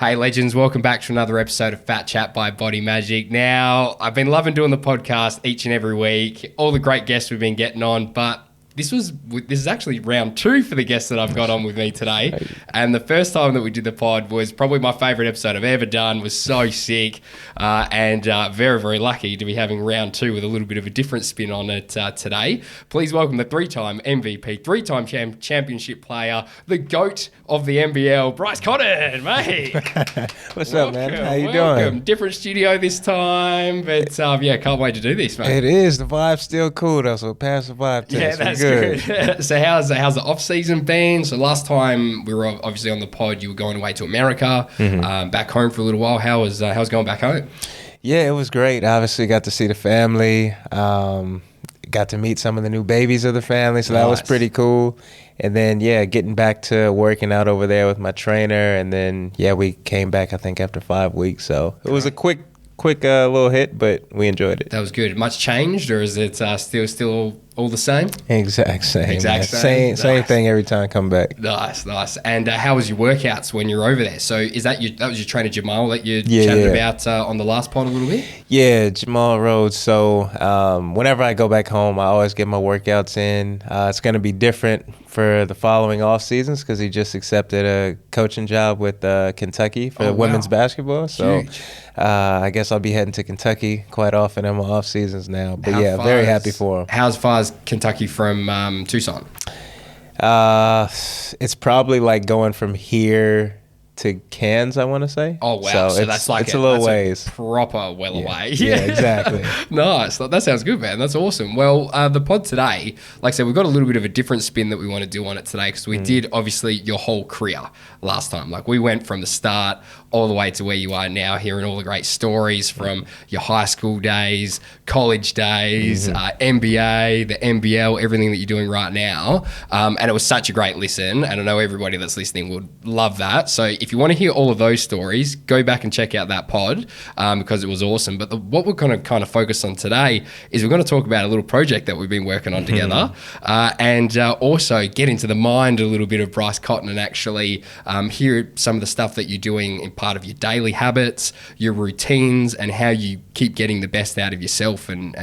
Hey legends, welcome back to another episode of FatChat by Majic. Now, I've been loving doing the podcast each and every week, all the great guests we've been getting on, but this is actually round 2 for the guests that I've got on with me today. And the first time that we did the pod was probably my favourite episode I've ever done. Was so sick and very, very lucky to be having round 2 with a little bit of a different spin on it today. Please welcome the 3-time MVP, 3-time championship player, the GOAT of the NBL, Bryce Cotton, mate. What's up, man? How you doing? Different studio this time, but can't wait to do this, mate. It is. The vibe's still cool, though, so pass the vibe test. Yeah, that's good. So how's the off season been? So last time we were obviously on the pod, you were going away to America, back home for a little while. How's going back home? Yeah, it was great. Obviously, got to see the family. Got to meet some of the new babies of the family, so that was pretty cool. And then, getting back to working out over there with my trainer. And then, we came back, I think, after 5 weeks. So it was a quick little hit, but we enjoyed it. That was good. Much changed, or is it still all the same? Exact same thing every time I come back. Nice. And how was your workouts when you're over there? So that was your trainer Jamal that you chatted about on the last pod a little bit? Yeah, Jamal Rhodes. So whenever I go back home, I always get my workouts in. It's going to be different for the following off seasons because he just accepted a coaching job with Kentucky for women's basketball. So I guess I'll be heading to Kentucky quite often in my off seasons now. But very happy for him. How far is Kentucky from Tucson? It's probably like going from here to Cairns, I want to say. Oh, wow. So that's like it's a little ways. Proper well away. Yeah, exactly. Nice. That sounds good, man. That's awesome. Well, the pod today, like I said, we've got a little bit of a different spin that we want to do on it today because we did, obviously, your whole career last time. Like, we went from the start all the way to where you are now, hearing all the great stories from your high school days, college days, NBA, the NBL, everything that you're doing right now. And it was such a great listen. And I know everybody that's listening would love that. So if you want to hear all of those stories, go back and check out that pod because it was awesome. But what we're going to kind of focus on today is we're going to talk about a little project that we've been working on together and also get into the mind a little bit of Bryce Cotton and actually hear some of the stuff that you're doing in part of your daily habits, your routines, and how you keep getting the best out of yourself and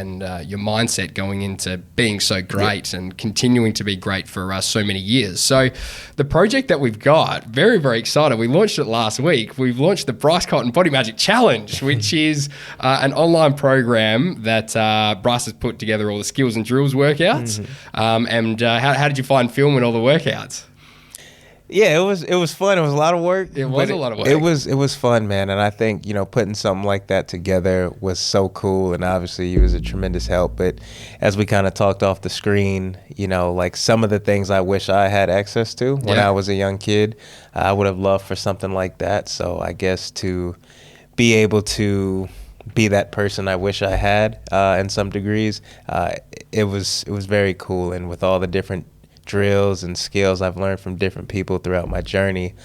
your mindset going into being so great and continuing to be great for so many years. So the project that we've got, very, very excited. We launched it last week. We've launched the Bryce Cotton Body Magic Challenge, which is an online program that Bryce has put together all the skills and drills workouts. And how did you find filming all the workouts? Yeah, it was fun. It was a lot of work. It was a lot of work. It was fun, man. And I think, putting something like that together was so cool. And obviously he was a tremendous help. But as we kind of talked off the screen, like some of the things I wish I had access to when I was a young kid, I would have loved for something like that. So I guess to be able to be that person I wish I had in some degrees, it was very cool. And with all the different drills and skills I've learned from different people throughout my journey,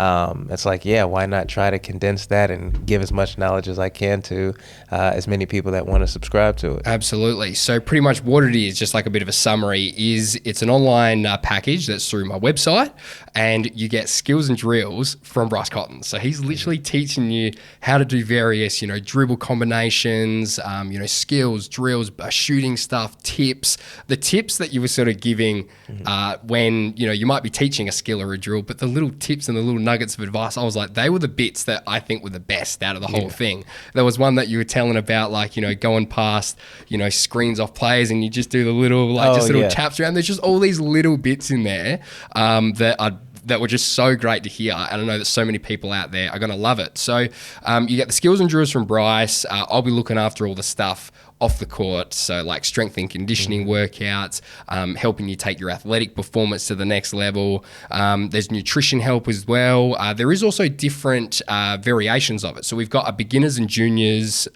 it's like, why not try to condense that and give as much knowledge as I can to as many people that want to subscribe to it. Absolutely. So pretty much what it is, just like a bit of a summary, is it's an online package that's through my website, and you get skills and drills from Bryce Cotton. So he's literally teaching you how to do various, dribble combinations, skills, drills, shooting stuff, tips. The tips that you were sort of giving when, you might be teaching a skill or a drill, but the little tips and the little nuggets of advice, I was like, they were the bits that I think were the best out of the whole thing. There was one that you were telling about, like, going past, screens off players, and you just do the little, taps around. There's just all these little bits in there that were just so great to hear. And I know that so many people out there are going to love it. So you get the skills and drills from Bryce. I'll be looking after all the stuff off the court, so like strength and conditioning workouts, helping you take your athletic performance to the next level. There's nutrition help as well. There is also different variations of it. So we've got a beginners and juniors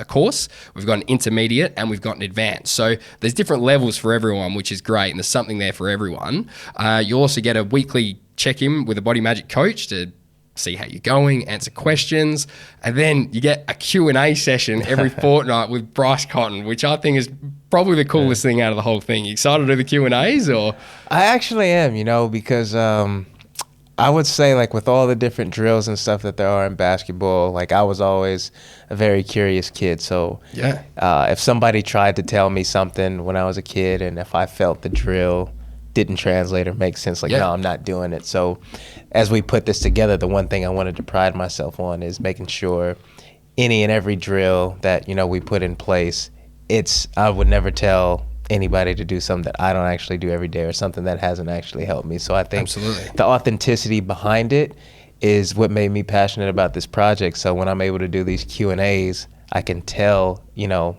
course, we've got an intermediate, and we've got an advanced. So there's different levels for everyone, which is great, and there's something there for everyone. You also get a weekly check-in with a Body Magic coach to see how you're going, answer questions, and then you get a Q&A session every fortnight with Bryce Cotton, which I think is probably the coolest thing out of the whole thing. You excited to do the Q&As, or? I actually am, because I would say, like, with all the different drills and stuff that there are in basketball, like, I was always a very curious kid. So if somebody tried to tell me something when I was a kid, and if I felt the drill didn't translate or make sense, like, no, I'm not doing it. So as we put this together, the one thing I wanted to pride myself on is making sure any and every drill that, you know, we put in place, I would never tell anybody to do something that I don't actually do every day or something that hasn't actually helped me. So I think the authenticity behind it is what made me passionate about this project. So when I'm able to do these Q&As, I can tell, you know,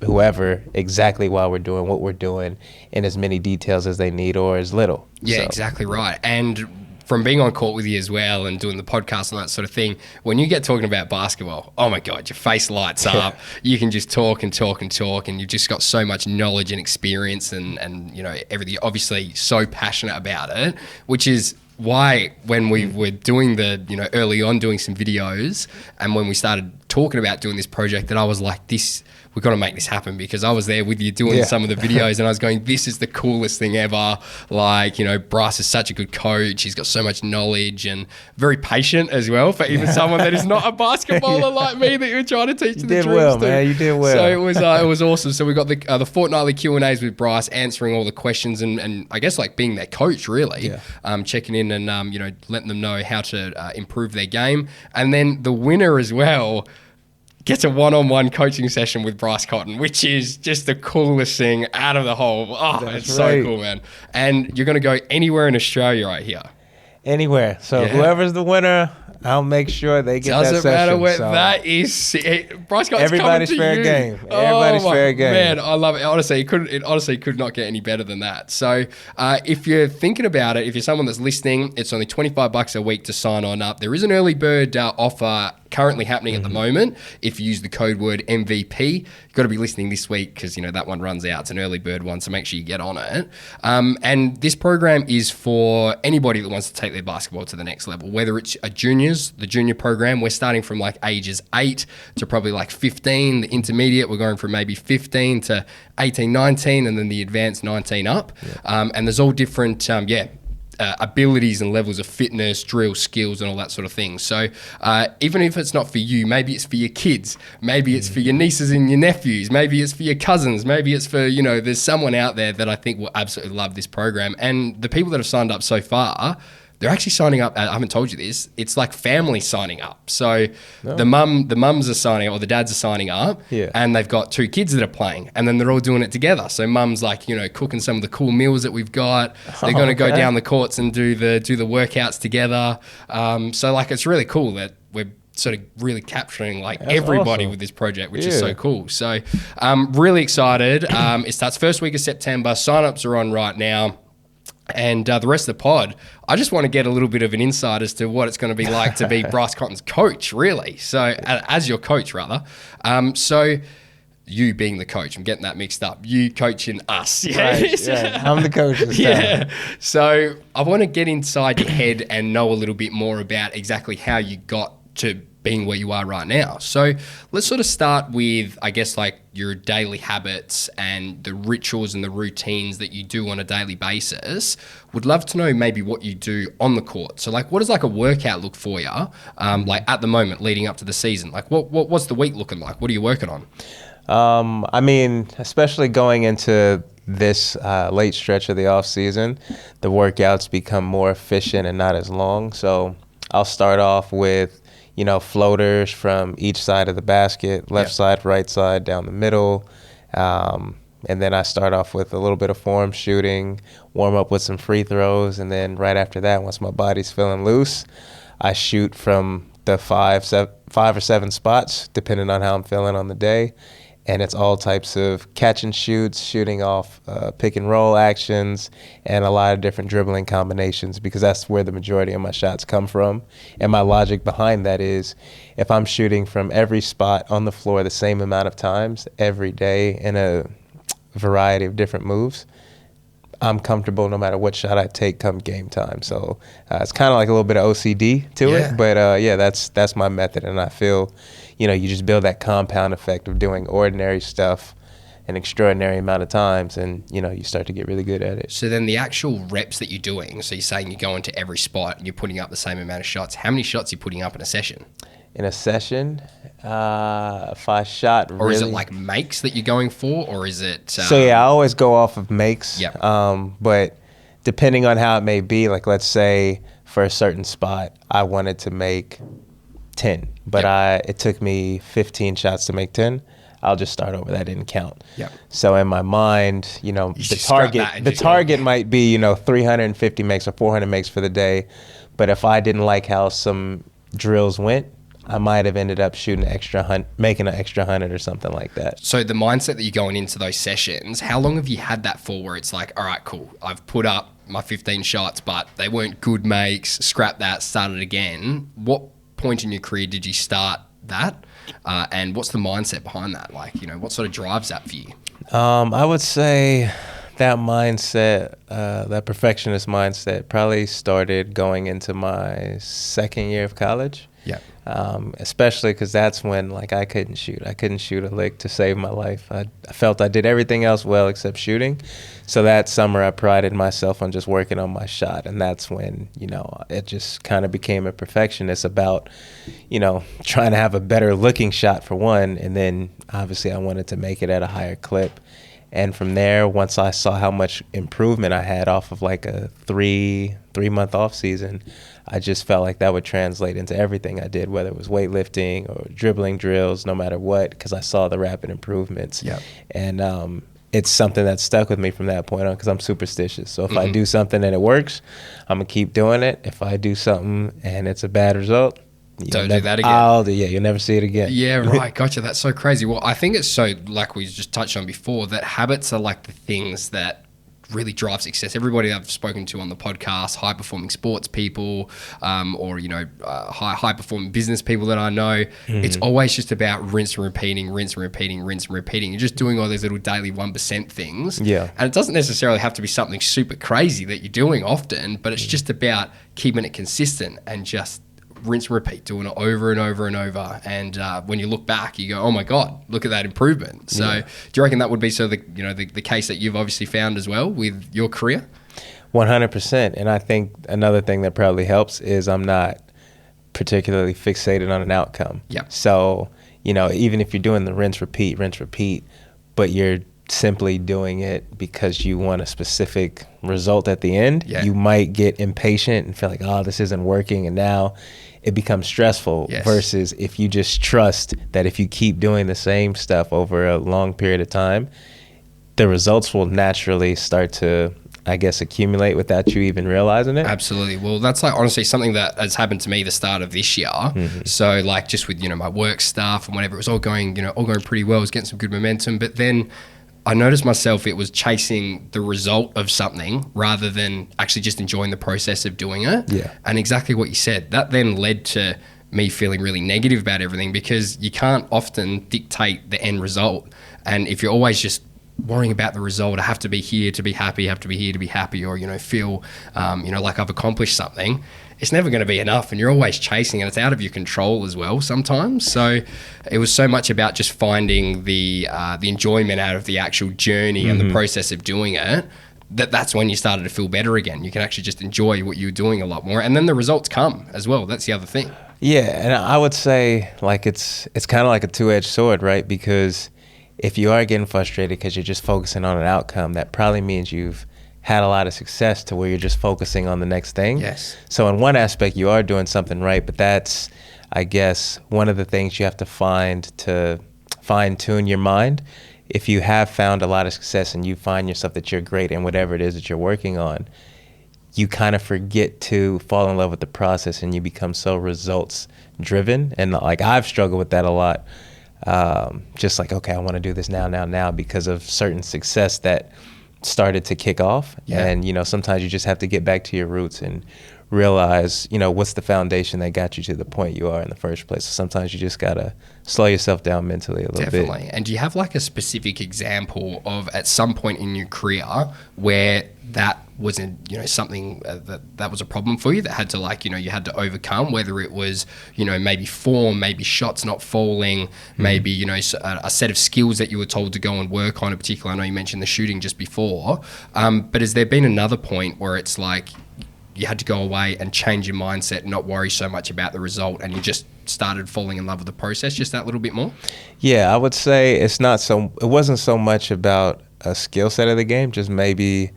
whoever exactly why we're doing what we're doing in as many details as they need or as little. Yeah, exactly right. And from being on court with you as well and doing the podcast and that sort of thing, when you get talking about basketball, oh my God, your face lights up. You can just talk and talk and talk, and you've just got so much knowledge and experience and you know, everything. Obviously so passionate about it, which is why when we were doing early on doing some videos, and when we started talking about doing this project, that I was like, we've got to make this happen, because I was there with you doing some of the videos and I was going, this is the coolest thing ever. Like, you know, Bryce is such a good coach. He's got so much knowledge and very patient as well for even someone that is not a basketballer like me that you're trying to teach the drills. You did well, man. You did well. So it was awesome. So we got the fortnightly Q&As with Bryce, answering all the questions and I guess like being their coach really, checking in and, you know, letting them know how to improve their game. And then the winner as well gets a one-on-one coaching session with Bryce Cotton, which is just the coolest thing out of the whole. Oh, it's so cool, man. And you're going to go anywhere in Australia right here. Anywhere. So whoever's the winner, I'll make sure they get that session. Doesn't matter where that is. Bryce Cotton's everybody's coming to fair you. game. Everybody's fair game. Man, I love it. Honestly, it honestly could not get any better than that. So if you're thinking about it, if you're someone that's listening, it's only $25 a week to sign on up. There is an early bird offer currently happening at the moment. If you use the code word MVP, you've got to be listening this week, because you know that one runs out. It's an early bird one, so make sure you get on it. And this program is for anybody that wants to take their basketball to the next level, whether it's the junior program. We're starting from like ages 8 to probably like 15. The intermediate, we're going from maybe 15 to 18, 19, and then the advanced 19 up. And there's all different abilities and levels of fitness, drill, skills, and all that sort of thing. So even if it's not for you, maybe it's for your kids, maybe it's for your nieces and your nephews, maybe it's for your cousins, maybe it's for, you know, there's someone out there that I think will absolutely love this program. And the people that have signed up so far, they're actually signing up. I haven't told you this. It's like family signing up. So the mums are signing up, or the dads are signing up, and they've got 2 kids that are playing, and then they're all doing it together. So mum's like, you know, cooking some of the cool meals that we've got. They're going to go down the courts and do the workouts together. So like, it's really cool that we're sort of really capturing like everybody with this project, which is so cool. So I'm really excited. It starts first week of September. Sign-ups are on right now. And the rest of the pod, I just want to get a little bit of an insight as to what it's going to be like to be Bryce Cotton's coach, really. So as your coach, rather. So you being the coach, I'm getting that mixed up. You coaching us. Right. I'm the coach this time. So I want to get inside your head and know a little bit more about exactly how you got to being where you are right now. So let's sort of start with, I guess, like your daily habits and the rituals and the routines that you do on a daily basis. Would love to know maybe what you do on the court. So like, what does like a workout look for you? Like at the moment leading up to the season, like what's the week looking like? What are you working on? I mean, especially going into this late stretch of the off season, the workouts become more efficient and not as long. So I'll start off with, you know, floaters from each side of the basket, left side, right side, down the middle. And then I start off with a little bit of form shooting, warm up with some free throws. And then right after that, once my body's feeling loose, I shoot from the 5 or 7 spots, depending on how I'm feeling on the day. And it's all types of catch and shoots, shooting off pick and roll actions, and a lot of different dribbling combinations, because that's where the majority of my shots come from. And my logic behind that is, if I'm shooting from every spot on the floor the same amount of times every day in a variety of different moves, I'm comfortable no matter what shot I take come game time. So it's kind of like a little bit of OCD to it, but that's my method. And I feel, you know, you just build that compound effect of doing ordinary stuff an extraordinary amount of times, and you start to get really good at it. So then the actual reps that you're doing, so you're saying you go into every spot and you're putting up the same amount of shots. How many shots are you putting up in a session? In a session, if I shot Or is it like makes that you're going for, or is it... So yeah, I always go off of makes. Yep. But depending on how it may be, like let's say for a certain spot, I wanted to make 10, but it took me 15 shots to make 10. I'll just start over. That didn't count. Yep. So in my mind, the target might be 350 makes or 400 makes for the day, but if I didn't like how some drills went, I might have ended up making an extra 100 or something like that. So the mindset that you're going into those sessions, how long have you had that for where it's like, all right, cool, I've put up my 15 shots, but they weren't good makes, scrap that, start it again. What point in your career did you start that? And what's the mindset behind that? Like, what sort of drives that for you? I would say that mindset, that perfectionist mindset, probably started going into my second year of college. Yeah. Especially because that's when I couldn't shoot. I couldn't shoot a lick to save my life. I felt I did everything else well except shooting. So that summer I prided myself on just working on my shot, and that's when it just kind of became a perfectionist about trying to have a better looking shot for one, and then obviously I wanted to make it at a higher clip. And from there, once I saw how much improvement I had off of like a three-month off season, I just felt like that would translate into everything I did, whether it was weightlifting or dribbling drills, no matter what, because I saw the rapid improvements. Yep. And it's something that stuck with me from that point on, because I'm superstitious. So if I do something and it works, I'm going to keep doing it. If I do something and it's a bad result, don't do that again. You'll never see it again. Yeah, right. Gotcha. That's so crazy. Well, I think it's so, like we just touched on before, that habits are like the things that really drive success. Everybody I've spoken to on the podcast, high-performing sports people, or high-performing business people that I know, it's always just about rinse and repeating. You're just doing all those little daily 1% things. Yeah. And it doesn't necessarily have to be something super crazy that you're doing often, but it's just about keeping it consistent and just rinse and repeat, doing it over and over and over. And when you look back, you go, oh my God, look at that improvement. So do you reckon that would be the case that you've obviously found as well with your career? 100%. And I think another thing that probably helps is I'm not particularly fixated on an outcome. Yeah. So, even if you're doing the rinse, repeat, but you're simply doing it because you want a specific result at the end, you might get impatient and feel like, oh, this isn't working. And now it becomes stressful versus if you just trust that if you keep doing the same stuff over a long period of time, the results will naturally start to, I guess, accumulate without you even realizing it. Absolutely. Well, that's honestly something that has happened to me the start of this year. So just with, my work stuff and whatever, it was all going pretty well. I was getting some good momentum, but then I noticed myself, it was chasing the result of something rather than actually just enjoying the process of doing it. Yeah. And exactly what you said, that then led to me feeling really negative about everything, because you can't often dictate the end result. And if you're always just worrying about the result, I have to be here to be happy, or feel, like I've accomplished something, it's never going to be enough, and you're always chasing, and it's out of your control as well sometimes. So it was so much about just finding the enjoyment out of the actual journey and the process of doing it, that's when you started to feel better again. You can actually just enjoy what you're doing a lot more, and then the results come as well. That's the other thing. Yeah, and I would say it's kind of like a two-edged sword, right? Because if you are getting frustrated because you're just focusing on an outcome, that probably means you've had a lot of success to where you're just focusing on the next thing. Yes. So in one aspect, you are doing something right, but that's, I guess, one of the things you have to find to fine-tune your mind. If you have found a lot of success and you find yourself that you're great in whatever it is that you're working on, you kind of forget to fall in love with the process, and you become so results-driven. And I've struggled with that a lot. Just okay, I want to do this now because of certain success that started to kick off. And sometimes you just have to get back to your roots and realize, what's the foundation that got you to the point you are in the first place. So sometimes you just got to slow yourself down mentally a little bit. Definitely. And do you have like a specific example of at some point in your career where that wasn't, something that was a problem for you that had to you had to overcome, whether it was, maybe form, maybe shots not falling, maybe, a set of skills that you were told to go and work on in particular. I know you mentioned the shooting just before, but has there been another point where it's like you had to go away and change your mindset, not worry so much about the result, and you just started falling in love with the process just that little bit more? Yeah, I would say it wasn't so much about a skill set of the game, just maybe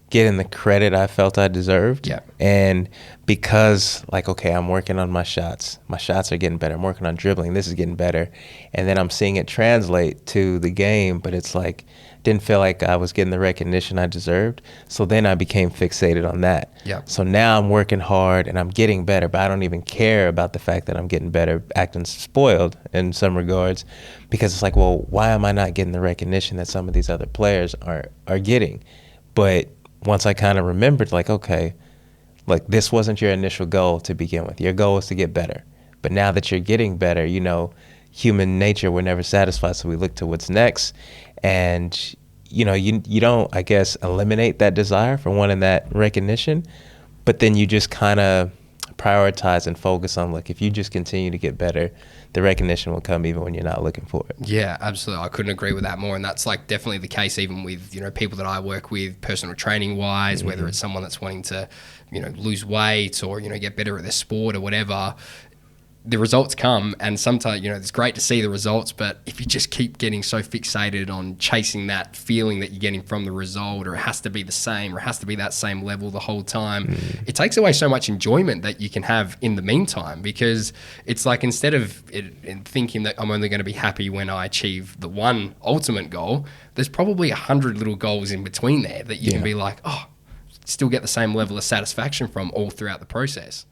getting the credit I felt I deserved. Yeah. And because okay, I'm working on my shots. My shots are getting better. I'm working on dribbling. This is getting better. And then I'm seeing it translate to the game, but it's didn't feel like I was getting the recognition I deserved. So then I became fixated on that. Yeah. So now I'm working hard and I'm getting better, but I don't even care about the fact that I'm getting better, acting spoiled in some regards, because it's well, why am I not getting the recognition that some of these other players are getting? But once I kind of remembered, okay, this wasn't your initial goal to begin with. Your goal was to get better. But now that you're getting better, human nature, we're never satisfied, so we look to what's next. And, you don't, I guess, eliminate that desire for wanting that recognition, but then you just kind of prioritize and focus on, if you just continue to get better, the recognition will come even when you're not looking for it. Yeah, absolutely. I couldn't agree with that more. And that's definitely the case even with, people that I work with personal training wise, whether it's someone that's wanting to, lose weight or, get better at their sport or whatever. The results come, and sometimes, it's great to see the results, but if you just keep getting so fixated on chasing that feeling that you're getting from the result, or it has to be the same, or it has to be that same level the whole time, it takes away so much enjoyment that you can have in the meantime, because it's instead of thinking that I'm only going to be happy when I achieve the one ultimate goal, there's probably 100 little goals in between there that you can be still get the same level of satisfaction from all throughout the process.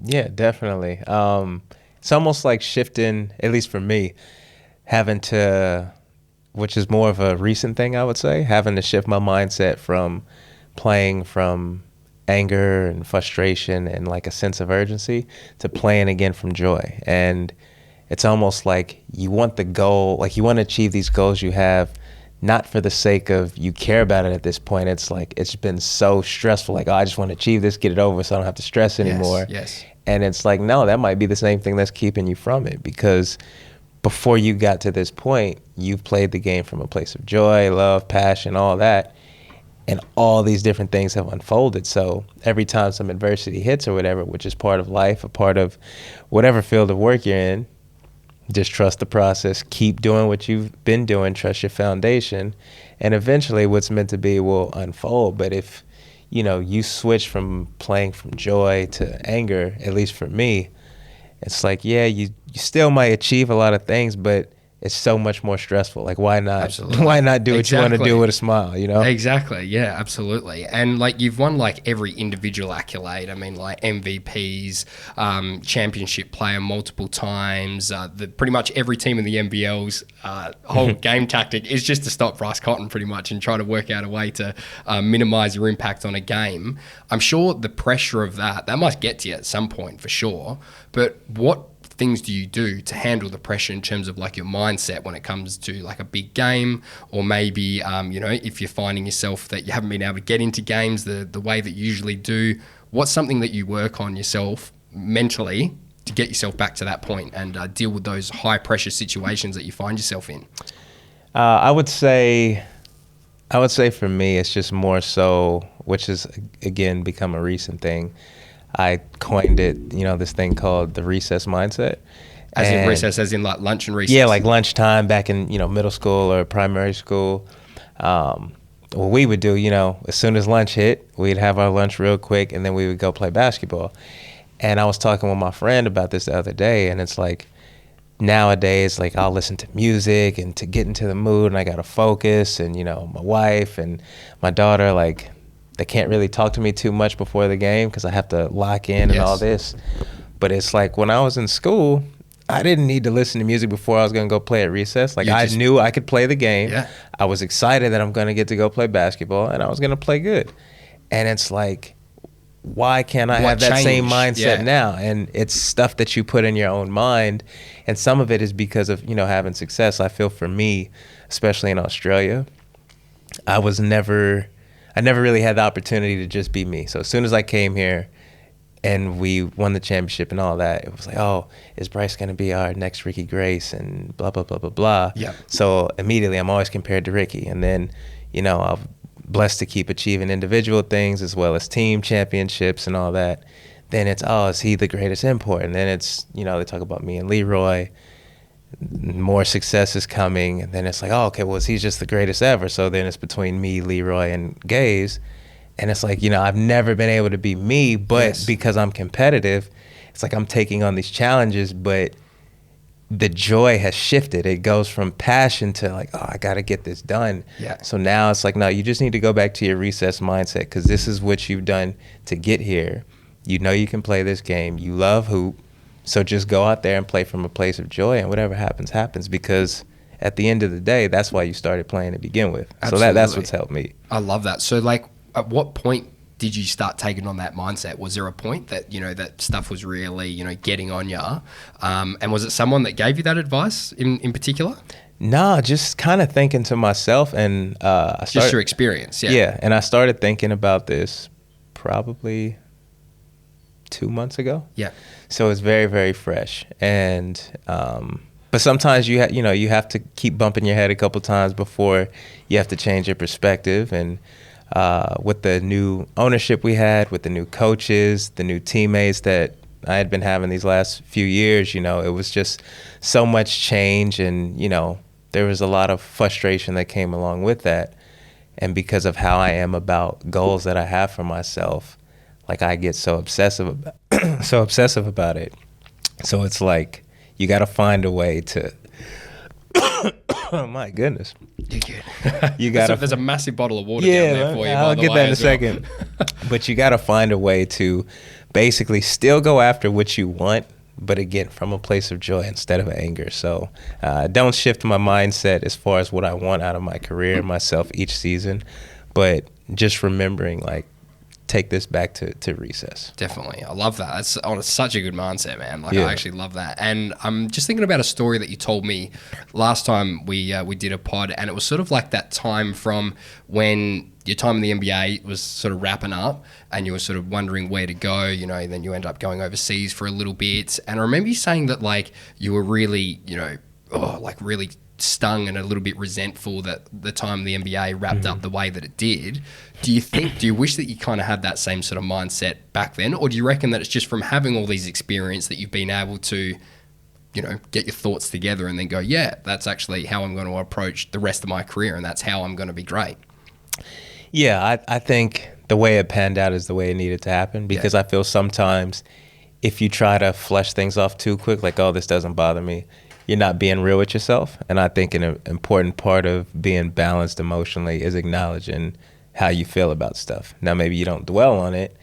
Yeah, definitely. It's almost like shifting, at least for me, having to, which is more of a recent thing, I would say, having to shift my mindset from playing from anger and frustration and a sense of urgency to playing again from joy. And it's almost like you want the goal, you want to achieve these goals you have, not for the sake of you care about it at this point. It's it's been so stressful. I just want to achieve this, get it over so I don't have to stress anymore. Yes. And it's no, that might be the same thing that's keeping you from it, because before you got to this point, you've played the game from a place of joy, love, passion, all that. And all these different things have unfolded. So every time some adversity hits or whatever, which is part of life, a part of whatever field of work you're in, just trust the process, keep doing what you've been doing, trust your foundation, and eventually what's meant to be will unfold. But if, you switch from playing from joy to anger, at least for me, it's you still might achieve a lot of things, but it's so much more stressful. Why not? Absolutely. Why not do what you want to do with a smile, Exactly. Yeah, absolutely. And you've won every individual accolade. I mean, MVPs, championship player multiple times. Pretty much every team in the NBL's whole game tactic is just to stop Bryce Cotton pretty much and try to work out a way to minimize your impact on a game. I'm sure the pressure of that must get to you at some point for sure. But what things do you do to handle the pressure in terms of your mindset when it comes to a big game, or maybe if you're finding yourself that you haven't been able to get into games the way that you usually do? What's something that you work on yourself mentally to get yourself back to that point and deal with those high pressure situations that you find yourself in? I would say for me, it's just more so, which has again become a recent thing. I coined it, this thing called the recess mindset. In recess, as in lunch and recess? Yeah, lunchtime back in, middle school or primary school. What we would do, as soon as lunch hit, we'd have our lunch real quick and then we would go play basketball. And I was talking with my friend about this the other day, and it's nowadays, I'll listen to music and to get into the mood, and I got to focus, and, my wife and my daughter, they can't really talk to me too much before the game because I have to lock in and all this. But it's when I was in school, I didn't need to listen to music before I was going to go play at recess. I knew I could play the game. Yeah. I was excited that I'm going to get to go play basketball, and I was going to play good. And it's why can't I What have that same changed? mindset Yeah. now? And it's stuff that you put in your own mind. And some of it is because of, having success. I feel for me, especially in Australia, I never really had the opportunity to just be me. So as soon as I came here and we won the championship and all that, it was like, oh, is Bryce going to be our next Ricky Grace and blah, blah, blah, blah, blah. Yeah. So immediately I'm always compared to Ricky. And then, I'm blessed to keep achieving individual things as well as team championships and all that. Then it's, oh, is he the greatest import? And then it's, they talk about me and Leroy. More success is coming. And then it's like, oh, okay, well, he's just the greatest ever. So then it's between me, Leroy, and Gaze. And it's like, I've never been able to be me, but because I'm competitive, it's like I'm taking on these challenges, but the joy has shifted. It goes from passion to like, oh, I got to get this done. Yeah. So now it's like, no, you just need to go back to your recess mindset because this is what you've done to get here. You can play this game. You love hoop. So just go out there and play from a place of joy, and whatever happens, happens, because at the end of the day, that's why you started playing to begin with. Absolutely. So that's what's helped me. I love that. So like, at what point did you start taking on that mindset? Was there a point that, that stuff was really, getting on you? And was it someone that gave you that advice in particular? No, just kind of thinking to myself, and Just your experience, yeah. Yeah, and I started thinking about this probably 2 months ago. Yeah. So it's very, very fresh. And but sometimes you have to keep bumping your head a couple times before you have to change your perspective. And with the new ownership we had, with the new coaches, the new teammates that I had been having these last few years, it was just so much change, and there was a lot of frustration that came along with that. And because of how I am about goals that I have for myself, like I get so obsessive about it. So it's like you got to find a way to. Oh my goodness! You're good. You got There's a massive bottle of water down there for you. I'll get that in a second. But you got to find a way to basically still go after what you want, but again from a place of joy instead of anger. So don't shift my mindset as far as what I want out of my career and myself each season, but just remembering like, take this back to recess. Definitely. I love that. That's such a good mindset, man. Like, Yeah. I actually love that. And I'm just thinking about a story that you told me last time we did a pod, and it was sort of like that time from when your time in the NBA was sort of wrapping up and you were sort of wondering where to go, then you end up going overseas for a little bit. And I remember you saying that like you were really, really stung and a little bit resentful that the time the NBA wrapped up the way that it did. Do you wish that you kind of had that same sort of mindset back then? Or do you reckon that it's just from having all these experience that you've been able to, get your thoughts together and then go, yeah, that's actually how I'm going to approach the rest of my career, and that's how I'm going to be great? Yeah, I think the way it panned out is the way it needed to happen, because I feel sometimes if you try to flush things off too quick, like, oh, this doesn't bother me, you're not being real with yourself. And I think an important part of being balanced emotionally is acknowledging how you feel about stuff. Now, maybe you don't dwell on it.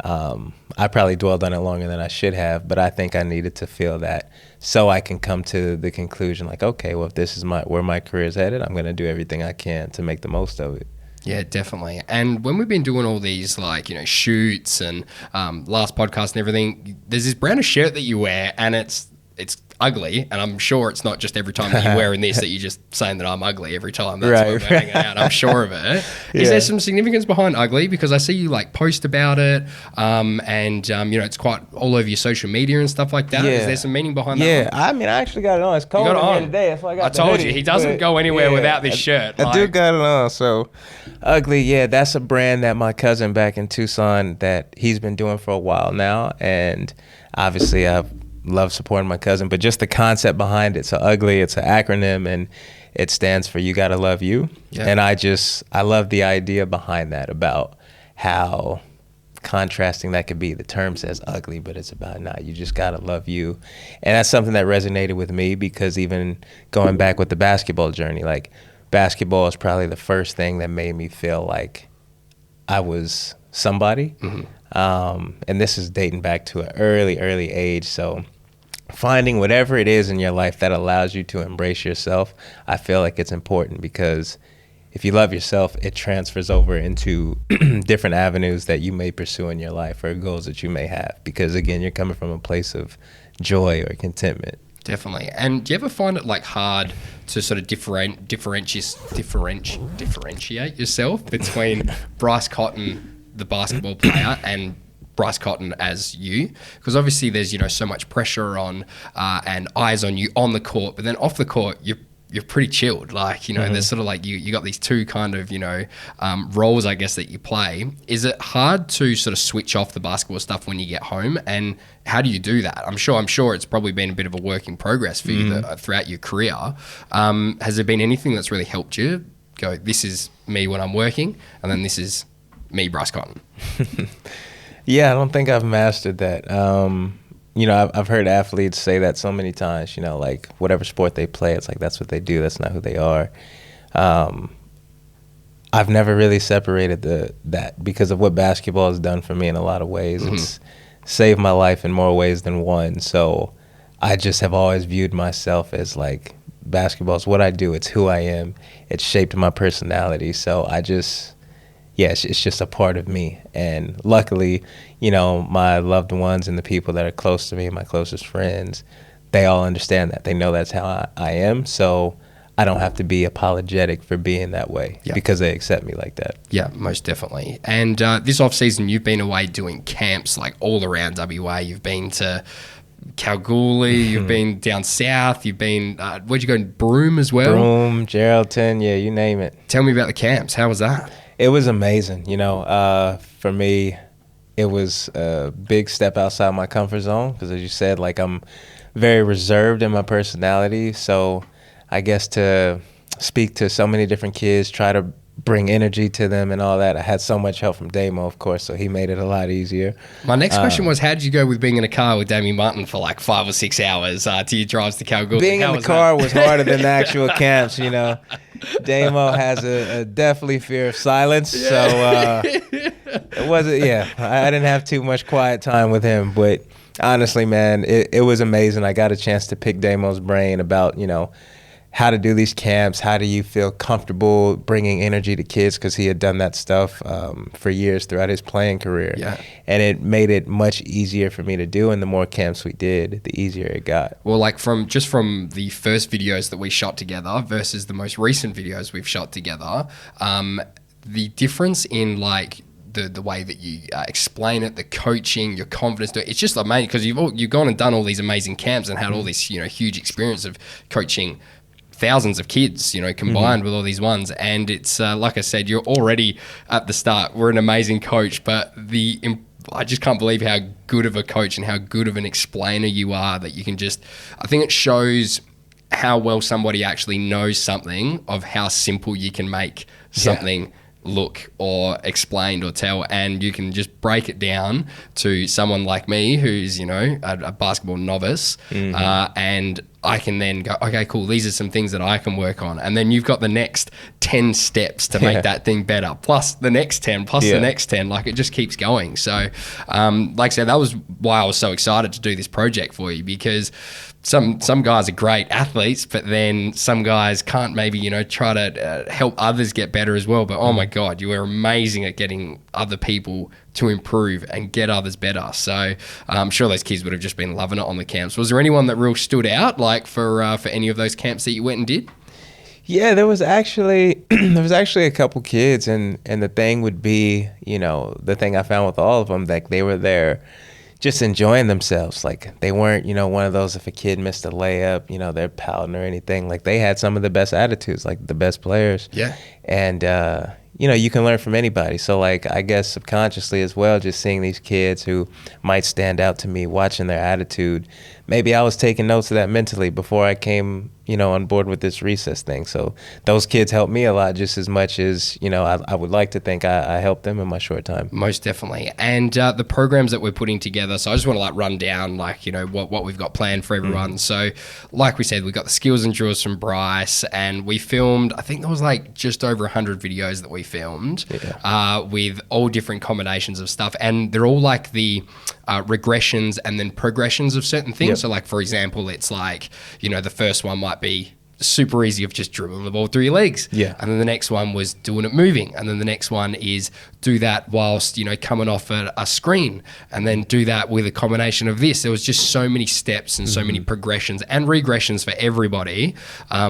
I probably dwelled on it longer than I should have, but I think I needed to feel that so I can come to the conclusion like, okay, well, if this is where my career is headed, I'm going to do everything I can to make the most of it. Yeah, definitely. And when we've been doing all these shoots and last podcast and everything, there's this brand of shirt that you wear, and it's ugly, and I'm sure it's not just every time that you're wearing this that you're just saying that I'm ugly every time. That's why we're hanging out. I'm sure of it. Is there some significance behind ugly? Because I see you post about it, and it's quite all over your social media and stuff like that. Yeah. Is there some meaning behind that? Yeah, I mean, I actually got it on. It's cold in here today. That's why I told you, he doesn't go anywhere without this shirt. I do got it on. So ugly, yeah, that's a brand that my cousin back in Tucson that he's been doing for a while now, and obviously I've love supporting my cousin, but just the concept behind it. So ugly, it's an acronym, and it stands for You Gotta Love You. Yeah. And I love the idea behind that, about how contrasting that could be. The term says ugly, but it's about, you just gotta love you. And that's something that resonated with me, because even going back with the basketball journey, basketball is probably the first thing that made me feel like I was somebody. Mm-hmm. And this is dating back to an early age. So finding whatever it is in your life that allows you to embrace yourself, I feel like it's important, because if you love yourself, it transfers over into different avenues that you may pursue in your life or goals that you may have. Because again, you're coming from a place of joy or contentment. Definitely. And do you ever find it like hard to sort of differentiate yourself between Bryce Cotton, the basketball player, and Bryce Cotton as you? Because obviously there's, you know, so much pressure on and eyes on you on the court, but then off the court, you're pretty chilled. Like, you know, there's sort of like you got these two kind of, you know, roles, I guess, that you play. Is it hard to sort of switch off the basketball stuff when you get home? And how do you do that? I'm sure it's probably been a bit of a work in progress for you throughout your career. Has there been anything that's really helped you go, this is me when I'm working, and then this is me, Bryce Cotton? Yeah, I don't think I've mastered that. You know, I've heard athletes say that so many times, you know, like whatever sport they play, it's like that's what they do. That's not who they are. I've never really separated that because of what basketball has done for me in a lot of ways. It's saved my life in more ways than one. So I just have always viewed myself as like basketball is what I do. It's who I am. It's shaped my personality. So it's just a part of me. And luckily, you know, my loved ones and the people that are close to me, my closest friends, they all understand that. They know that's how I am. So I don't have to be apologetic for being that way because they accept me like that. Yeah, most definitely. And this off-season, you've been away doing camps like all around WA. You've been to Kalgoorlie, you've been down south, you've been, where'd you go, Broome as well? Broome, Geraldton, yeah, you name it. Tell me about the camps. How was that? It was amazing. You know, for me, it was a big step outside my comfort zone because, as you said, like I'm very reserved in my personality. So I guess to speak to so many different kids, try to bring energy to them and all that. I had so much help from Damo, of course, so he made it a lot easier. My next question was, how did you go with being in a car with Damian Martin for like 5 or 6 hours to your drives to Kalgoorlie? Being in the car was harder than the actual camps, you know. Damo has a definitely fear of silence, so it wasn't, I didn't have too much quiet time with him, but honestly, man, it was amazing. I got a chance to pick Damo's brain about, you know, how to do these camps, how do you feel comfortable bringing energy to kids, because he had done that stuff for years throughout his playing career. Yeah. And it made it much easier for me to do, and the more camps we did, the easier it got. Well, like from the first videos that we shot together versus the most recent videos we've shot together, the difference in like the way that you explain it, the coaching, your confidence, it's just amazing because you've gone and done all these amazing camps and had all this, you know, huge experience of coaching thousands of kids, you know, combined with all these ones. And it's like I said, you're already at the start. We're an amazing coach, but I just can't believe how good of a coach and how good of an explainer you are that you can just, I think it shows how well somebody actually knows something of how simple you can make something look or explained or tell, and you can just break it down to someone like me who's, you know, a basketball novice, and I can then go, okay, cool, these are some things that I can work on, and then you've got the next 10 steps to make that thing better, plus the next 10, plus the next 10, like it just keeps going. So like I said, that was why I was so excited to do this project for you, because some guys are great athletes, but then some guys can't maybe, you know, try to help others get better as well. But oh my God, you were amazing at getting other people to improve and get others better. So I'm sure those kids would have just been loving it on the camps. Was there anyone that real stood out, like for any of those camps that you went and did? Yeah, there was actually a couple kids, and the thing would be, you know, the thing I found with all of them, that they were there just enjoying themselves. Like they weren't, you know, one of those, if a kid missed a layup, you know, they're pouting or anything. Like they had some of the best attitudes, like the best players. Yeah. And, you know, you can learn from anybody. So like, I guess subconsciously as well, just seeing these kids who might stand out to me, watching their attitude, maybe I was taking notes of that mentally before I came, you know, on board with this recess thing. So those kids helped me a lot, just as much as, you know, I would like to think I helped them in my short time. Most definitely. And the programs that we're putting together, so I just want to like run down like, you know, what we've got planned for everyone. So like we said, we got the skills and drills from Bryce, and we filmed, I think there was like just over 100 videos that we filmed with all different combinations of stuff. And they're all like the regressions and then progressions of certain things. So like, for example, it's like, you know, the first one might be super easy of just dribbling the ball through your legs. Yeah. And then the next one was doing it moving. And then the next one is do that whilst, coming off a screen, and then do that with a combination of this. There was just so many steps and so many progressions and regressions for everybody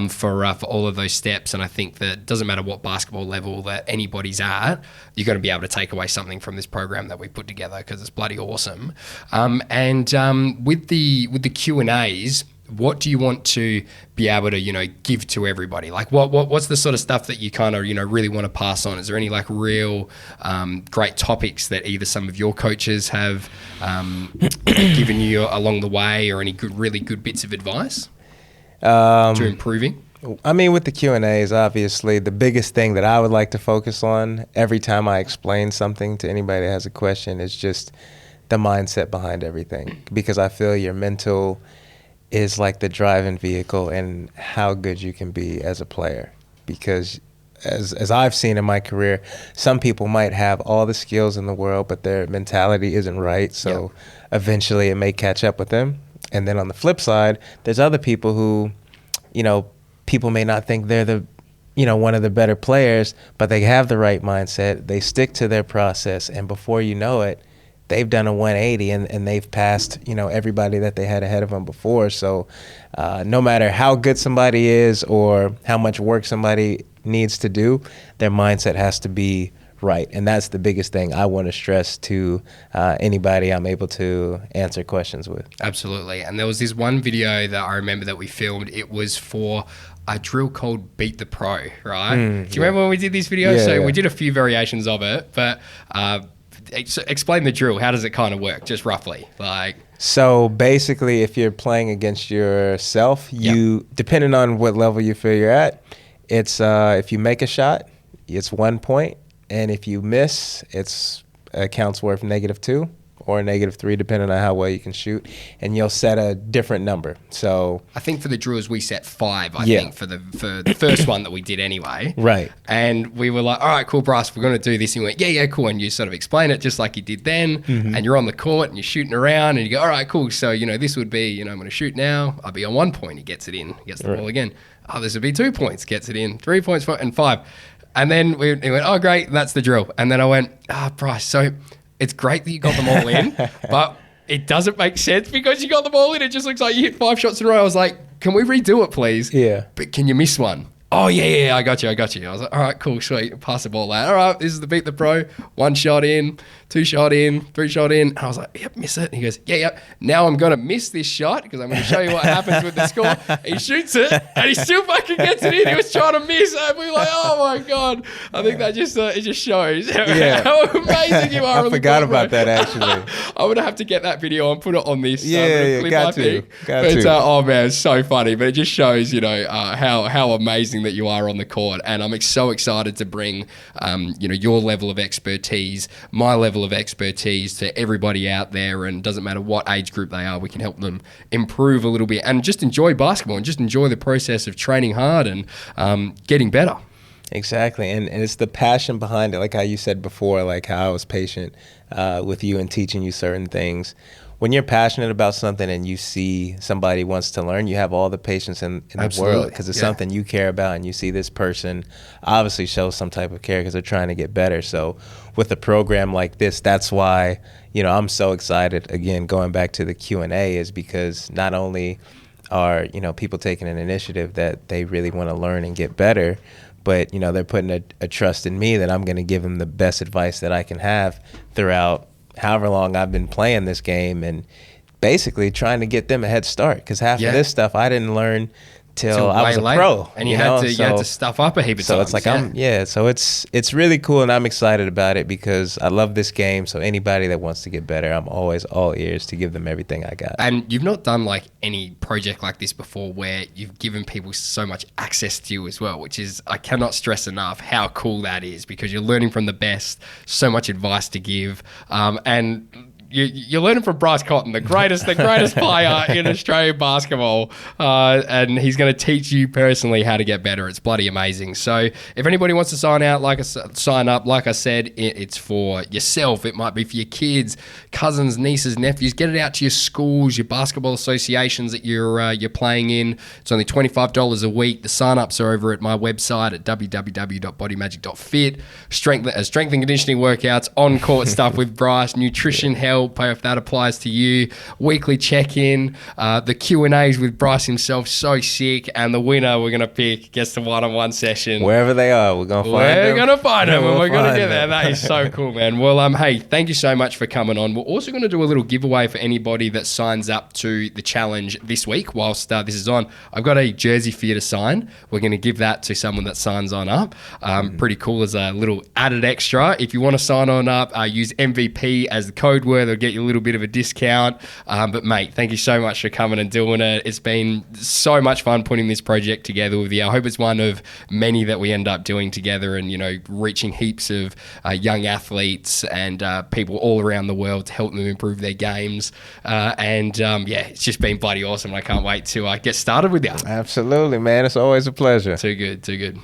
for all of those steps. And I think that it doesn't matter what basketball level that anybody's at, you're going to be able to take away something from this program that we put together, because it's bloody awesome. With the Q&As, what do you want to be able to, give to everybody? Like what's the sort of stuff that you kind of, really want to pass on? Is there any like real great topics that either some of your coaches have given you along the way, or any really good bits of advice to improving? I mean, with the Q&As, obviously, the biggest thing that I would like to focus on every time I explain something to anybody that has a question is just the mindset behind everything. Because I feel your mental is like the driving vehicle and how good you can be as a player. Because as I've seen in my career, some people might have all the skills in the world, but their mentality isn't right. So eventually it may catch up with them. And then on the flip side, there's other people who, people may not think they're the, one of the better players, but they have the right mindset. They stick to their process, and before you know it, they've done a 180 and they've passed, everybody that they had ahead of them before. So no matter how good somebody is or how much work somebody needs to do, their mindset has to be right. And that's the biggest thing I want to stress to anybody I'm able to answer questions with. Absolutely. And there was this one video that I remember that we filmed. It was for a drill called Beat the Pro, right? Do you remember when we did this video? So we did a few variations of it, but explain the drill. How does it kind of work, just roughly? So basically, if you're playing against yourself, you, depending on what level you feel you're at, it's if you make a shot, it's 1 point. And if you miss, it's counts worth -2 or -3, depending on how well you can shoot. And you'll set a different number. So I think for the drills, we set 5, I think, for the first one that we did anyway. Right. And we were like, all right, cool, Bryce, we're going to do this. And he went, yeah, cool. And you sort of explain it just like you did then. And you're on the court and you're shooting around and you go, all right, cool. So, this would be, I'm going to shoot now. I'll be on 1 point. He gets it in, gets the ball again. Oh, this would be 2 points, gets it in, 3 points, 4, and 5. And then he went, oh, great, that's the drill. And then I went, Bryce, so it's great that you got them all in, but it doesn't make sense because you got them all in. It just looks like you hit 5 shots in a row. I was like, can we redo it, please? Yeah. But can you miss one? Oh, yeah, I got you. I was like, all right, cool, sweet. Pass the ball out. All right, this is the Beat the Pro. 1 shot in, 2 shot in, 3 shot in. And I was like, yep, miss it. And he goes, yeah. Now I'm going to miss this shot because I'm going to show you what happens with the score. He shoots it and he still fucking gets it in. He was trying to miss it. And we were like, oh, my God. I think that just it just shows how amazing you are. I forgot about that, actually. I'm going to have to get that video and put it on this. Got to. Oh, man, it's so funny. But it just shows, how amazing that you are on the court. And I'm so excited to bring, your level of expertise, my level of expertise to everybody out there. And it doesn't matter what age group they are, we can help them improve a little bit and just enjoy basketball and just enjoy the process of training hard and getting better. Exactly. And it's the passion behind it. Like how you said before, like how I was patient with you and teaching you certain things. When you're passionate about something and you see somebody wants to learn, you have all the patience in the world because it's something you care about, and you see this person obviously shows some type of care because they're trying to get better. So with a program like this, that's why, I'm so excited. Again, going back to the Q&A is because not only are, people taking an initiative that they really want to learn and get better, but, they're putting a trust in me that I'm going to give them the best advice that I can have throughout however long I've been playing this game, and basically trying to get them a head start because half of this stuff I didn't learn till I was a pro, and you had to stuff up a heap of times. So it's like so it's really cool, and I'm excited about it because I love this game. So anybody that wants to get better, I'm always all ears to give them everything I got. And you've not done like any project like this before where you've given people so much access to you as well, which is, I cannot stress enough how cool that is because you're learning from the best, so much advice to give, and you're learning from Bryce Cotton, the greatest player in Australian basketball, and he's going to teach you personally how to get better. It's bloody amazing. So if anybody wants to sign up, like I said, it's for yourself. It might be for your kids, cousins, nieces, nephews. Get it out to your schools, your basketball associations that you're playing in. It's only $25 a week. The sign-ups are over at my website at www.bodymagic.fit. Strength and conditioning workouts, on-court stuff with Bryce, nutrition help, if that applies to you, weekly check-in, the Q&As with Bryce himself, so sick, and the winner we're going to pick gets the one-on-one session. Wherever they are, we're going to find them. We're going to find them, and we're going to get there. That is so cool, man. Well, hey, thank you so much for coming on. We're also going to do a little giveaway for anybody that signs up to the challenge this week whilst this is on. I've got a jersey for you to sign. We're going to give that to someone that signs on up. Pretty cool as a little added extra. If you want to sign on up, use MVP as the code word. They'll get you a little bit of a discount. But mate, thank you so much for coming and doing it. It's been so much fun putting this project together with you. I hope it's one of many that we end up doing together and, reaching heaps of young athletes and people all around the world to help them improve their games. It's just been bloody awesome. I can't wait to get started with you. Absolutely, man. It's always a pleasure. Too good.